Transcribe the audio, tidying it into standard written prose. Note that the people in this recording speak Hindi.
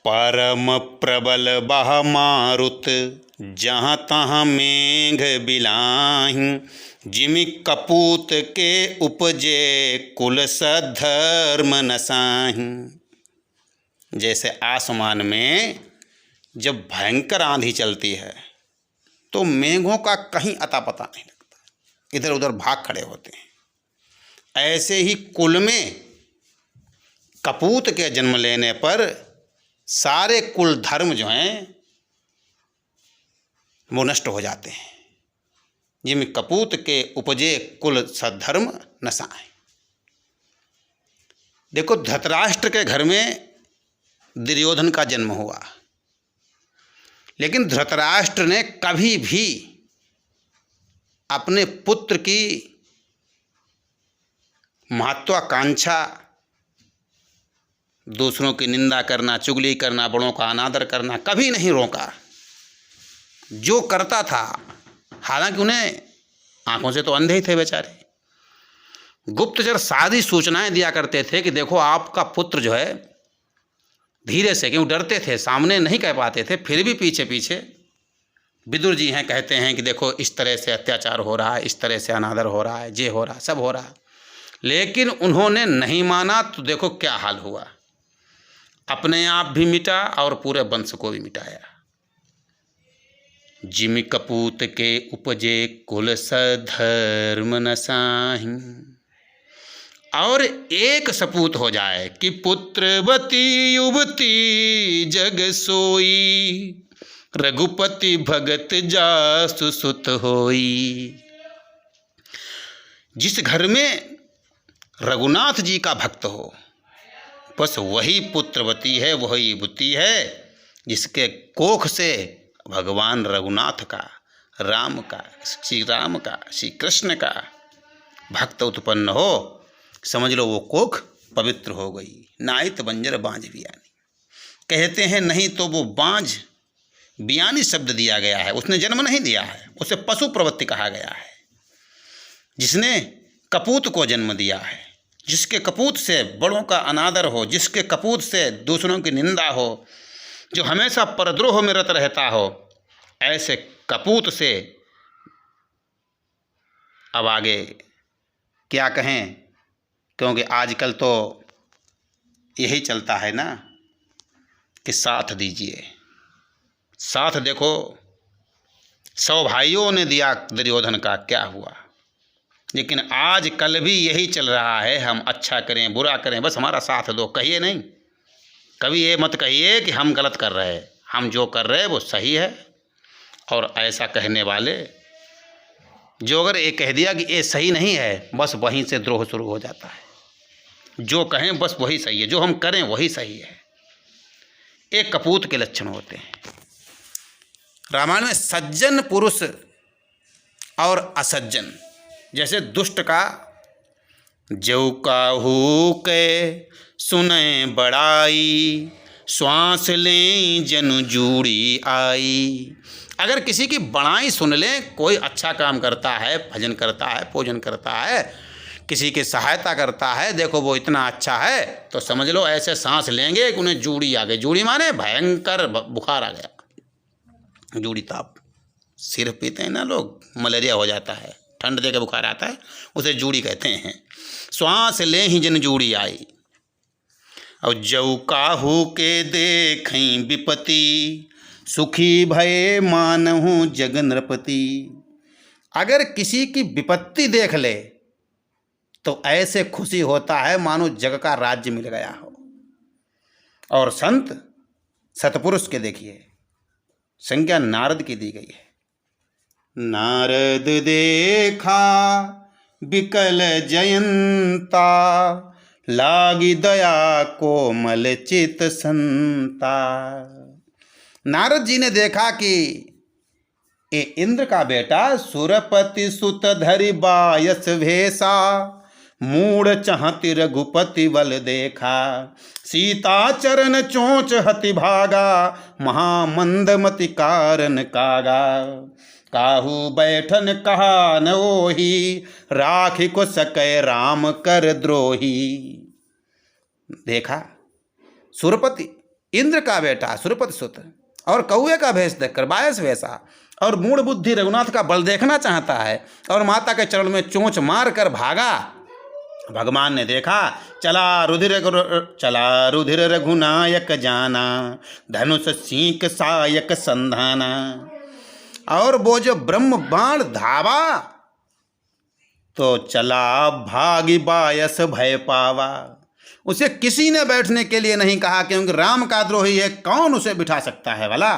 परम प्रबल बह मारुत, जहाँ तहाँ मेघ बिलाहि। जिमि कपूत के उपजे, कुल सधर्म नसाहि। जैसे आसमान में जब भयंकर आंधी चलती है तो मेघों का कहीं अता पता नहीं लगता, इधर उधर भाग खड़े होते हैं। ऐसे ही कुल में कपूत के जन्म लेने पर सारे कुल धर्म जो हैं वो नष्ट हो जाते हैं। जिनमें कपूत के उपजे कुल सद्धर्म नसाएं। देखो, धृतराष्ट्र के घर में दुर्योधन का जन्म हुआ, लेकिन धृतराष्ट्र ने कभी भी अपने पुत्र की महत्वाकांक्षा, दूसरों की निंदा करना, चुगली करना, बड़ों का अनादर करना कभी नहीं रोका। जो करता था, हालांकि उन्हें आंखों से तो अंधे ही थे बेचारे, गुप्तचर सारी सूचनाएं दिया करते थे कि देखो आपका पुत्र जो है, धीरे से, क्यों डरते थे, सामने नहीं कह पाते थे, फिर भी पीछे पीछे विदुर जी हैं कहते हैं कि देखो इस तरह से अत्याचार हो रहा है, इस तरह से अनादर हो रहा है, ये हो रहा, सब हो रहा। लेकिन उन्होंने नहीं माना तो देखो क्या हाल हुआ, अपने आप भी मिटा और पूरे वंश को भी मिटाया। जिमि कपूत के उपजे, कुल सधर्म नसाहि। और एक सपूत हो जाए कि पुत्रवती युवती जग सोई, रघुपति भगत जासु सुत होई। जिस घर में रघुनाथ जी का भक्त हो, बस वही पुत्रवती है, वही युवती है जिसके कोख से भगवान रघुनाथ का, राम का, श्री राम का, श्री कृष्ण का भक्त उत्पन्न हो, समझ लो वो कोख पवित्र हो गई। नाइत बंजर बांझ बियानी। कहते हैं नहीं तो वो बांझ बियानी शब्द दिया गया है, उसने जन्म नहीं दिया है, उसे पशु प्रवृत्ति कहा गया है। जिसने कपूत को जन्म दिया है, जिसके कपूत से बड़ों का अनादर हो, जिसके कपूत से दूसरों की निंदा हो, जो हमेशा परद्रोह में रत रहता हो, ऐसे कपूत से अब आगे क्या कहें, क्योंकि आजकल तो यही चलता है ना कि साथ दीजिए, साथ देखो 100 भाइयों ने दिया दुर्योधन का, क्या हुआ। लेकिन आज कल भी यही चल रहा है, हम अच्छा करें बुरा करें, बस हमारा साथ दो, कहिए नहीं। कभी ये मत कहिए कि हम गलत कर रहे हैं, हम जो कर रहे हैं वो सही है। और ऐसा कहने वाले जो अगर ये कह दिया कि ये सही नहीं है, बस वहीं से द्रोह शुरू हो जाता है। जो कहें बस वही सही है, जो हम करें वही सही है। एक कपूत के लक्षण होते हैं। रामायण में सज्जन पुरुष और असज्जन, जैसे दुष्ट का जौ काहू के सुने बड़ाई, श्वास लें जनु जूड़ी आई। अगर किसी की बड़ाई सुन लें, कोई अच्छा काम करता है, भजन करता है, पूजन करता है, किसी की सहायता करता है, देखो वो इतना अच्छा है, तो समझ लो ऐसे सांस लेंगे कि उन्हें जूड़ी आ गई। जूड़ी माने भयंकर बुखार आ गया। जूड़ी ताप, सिर पीते हैं ना लोग, मलेरिया हो जाता है, ठंड दे के बुखार आता है, उसे जूड़ी कहते हैं। श्वास ले ही जन जूड़ी आई। और जौ काहू के देखहीं विपति, सुखी भये मानहु जग नृपति। अगर किसी की विपत्ति देख ले तो ऐसे खुशी होता है मानो जग का राज्य मिल गया हो। और संत सतपुरुष के देखिए, संज्ञा नारद की दी गई है। नारद देखा बिकल जयंता, लागी दया कोमल चित संता। नारद जी ने देखा कि ये इंद्र का बेटा सुरपति सुत धरि बायस भेसा, मूढ़ चहति रघुपति बल देखा। सीता चरण चोंच हति भागा, महामंदमति कारण कागा। काहू बैठन कहा न ओही, राखी को सकै राम कर द्रोही। देखा सुरपति इंद्र का बेटा सुरपत सुत और कौए का भेष देखकर बायस वैसा और मूढ़ बुद्धि रघुनाथ का बल देखना चाहता है और माता के चरण में चोंच मार कर भागा। भगवान ने देखा, चला रुधिर रघुनायक जाना, धनुष सींक सायक संधाना। और वो जो ब्रह्म बाण धावा तो चला भागी बायस भय पावा। उसे किसी ने बैठने के लिए नहीं कहा, क्योंकि राम का द्रोही है, कौन उसे बिठा सकता है भला।